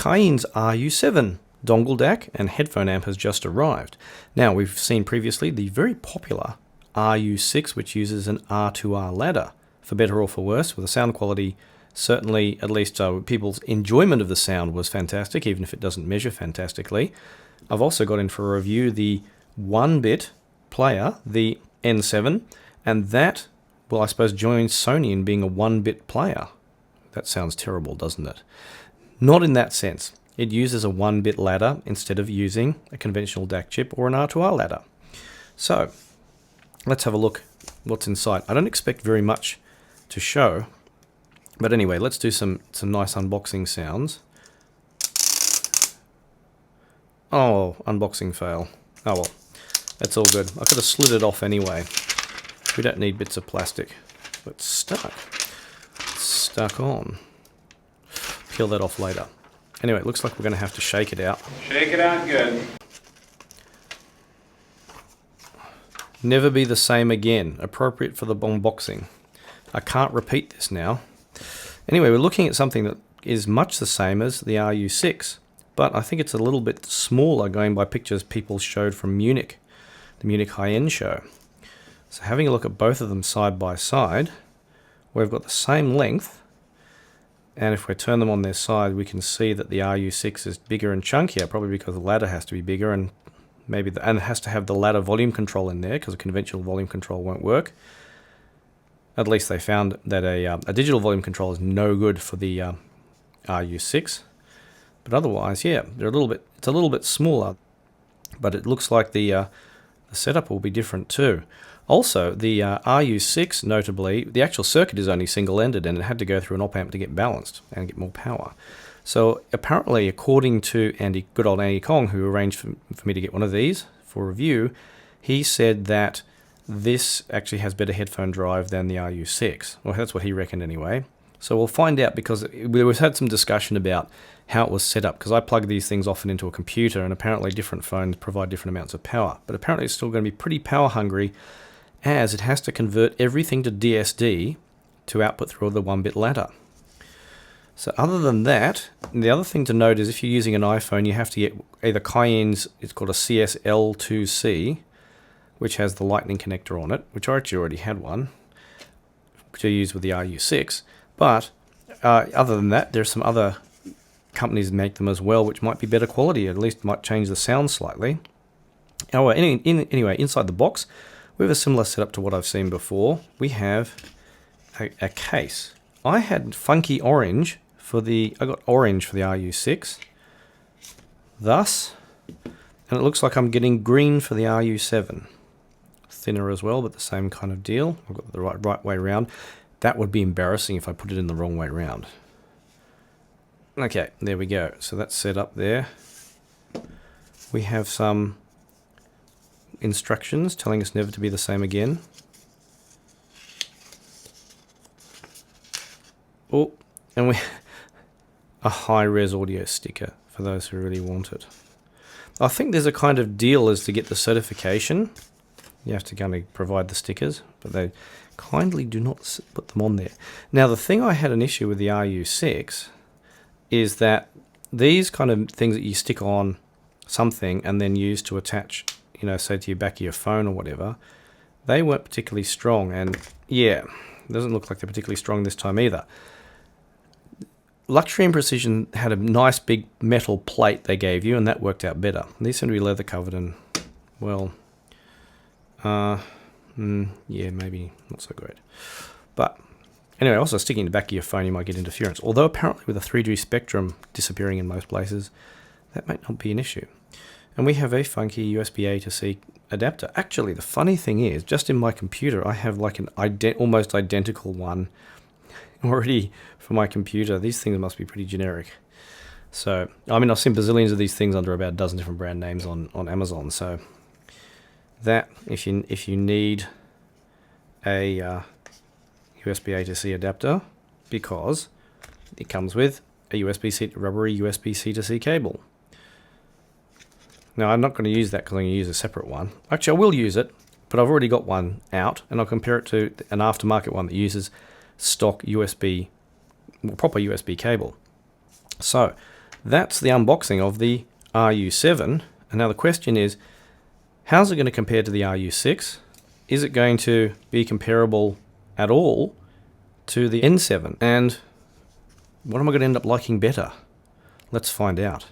Cayin's RU7 Dongle DAC and headphone amp has just arrived. Now, we've seen previously the very popular RU6, which uses an R2R ladder, for better or for worse, with the sound quality certainly, at least people's enjoyment of the sound was fantastic, even if it doesn't measure fantastically. I've also got in for a review the 1-bit player, the N7, and that, well, I suppose joins Sony in being a 1-bit player. That sounds terrible, doesn't it? Not in that sense. It uses a 1-bit ladder instead of using a conventional DAC chip or an R2R ladder. So, let's have a look what's inside. I don't expect very much to show, but anyway, let's do some nice unboxing sounds. Oh, unboxing fail. Oh well, that's all good. I could have slid it off anyway. We don't need bits of plastic. But it's stuck. It's stuck on. Peel that off later. Anyway, it looks like we're going to have to shake it out. Shake it out good. Never be the same again. Appropriate for the unboxing. I can't repeat this now. Anyway, we're looking at something that is much the same as the RU6, but I think it's a little bit smaller going by pictures people showed from Munich, the Munich high-end show. So having a look at both of them side by side, we've got the same length, and if we turn them on their side, we can see that the RU6 is bigger and chunkier, probably because the ladder has to be bigger, and maybe and it has to have the ladder volume control in there, because a conventional volume control won't work. At least they found that a digital volume control is no good for the RU6. But otherwise, yeah, it's a little bit smaller, but it looks like the setup will be different too. Also, the RU6, notably, the actual circuit is only single-ended, and it had to go through an op-amp to get balanced and get more power. So apparently, according to good old Andy Kong, who arranged for me to get one of these for review, he said that this actually has better headphone drive than the RU6. Well, that's what he reckoned anyway. So we'll find out, because we've had some discussion about how it was set up, because I plug these things often into a computer, and apparently different phones provide different amounts of power. But apparently it's still going to be pretty power hungry, as it has to convert everything to DSD to output through the 1-bit ladder. So other than that, the other thing to note is if you're using an iPhone, you have to get either Cayin's, it's called a CSL2C, which has the lightning connector on it, which I actually already had one, which I used with the RU6. But other than that, there's some other companies that make them as well, which might be better quality, at least might change the sound slightly. Oh, anyway, inside the box, we have a similar setup to what I've seen before. We have a case. I had funky orange I got orange for the RU6, thus, and it looks like I'm getting green for the RU7. Thinner as well, but the same kind of deal. I've got the right way around. That would be embarrassing if I put it in the wrong way around. Okay, there we go. So that's set up there. We have some instructions telling us never to be the same again. Oh, and we a high-res audio sticker for those who really want it. I think there's a kind of deal as to get the certification. You have to kind of provide the stickers, but they kindly do not put them on there. Now, the thing I had an issue with the RU6 is that these kind of things that you stick on something and then use to attach, say to your back of your phone or whatever, they weren't particularly strong. And yeah, it doesn't look like they're particularly strong this time either. Luxury and Precision had a nice big metal plate they gave you, and that worked out better. These seem to be leather covered, and well, yeah, maybe not so great. But anyway, also sticking in the back of your phone, you might get interference. Although apparently with a 3G spectrum disappearing in most places, that might not be an issue. And we have a funky USB-A to C adapter. Actually, the funny thing is, just in my computer, I have like an almost identical one already for my computer. These things must be pretty generic. So, I mean, I've seen bazillions of these things under about a dozen different brand names on Amazon. So, that if you need a USB-A to C adapter, because it comes with a rubbery USB-C to C cable. Now, I'm not going to use that because I'm going to use a separate one. Actually, I will use it, but I've already got one out, and I'll compare it to an aftermarket one that uses stock proper USB cable. So, that's the unboxing of the RU7. And now the question is, how's it going to compare to the RU6? Is it going to be comparable at all to the N7? And what am I going to end up liking better? Let's find out.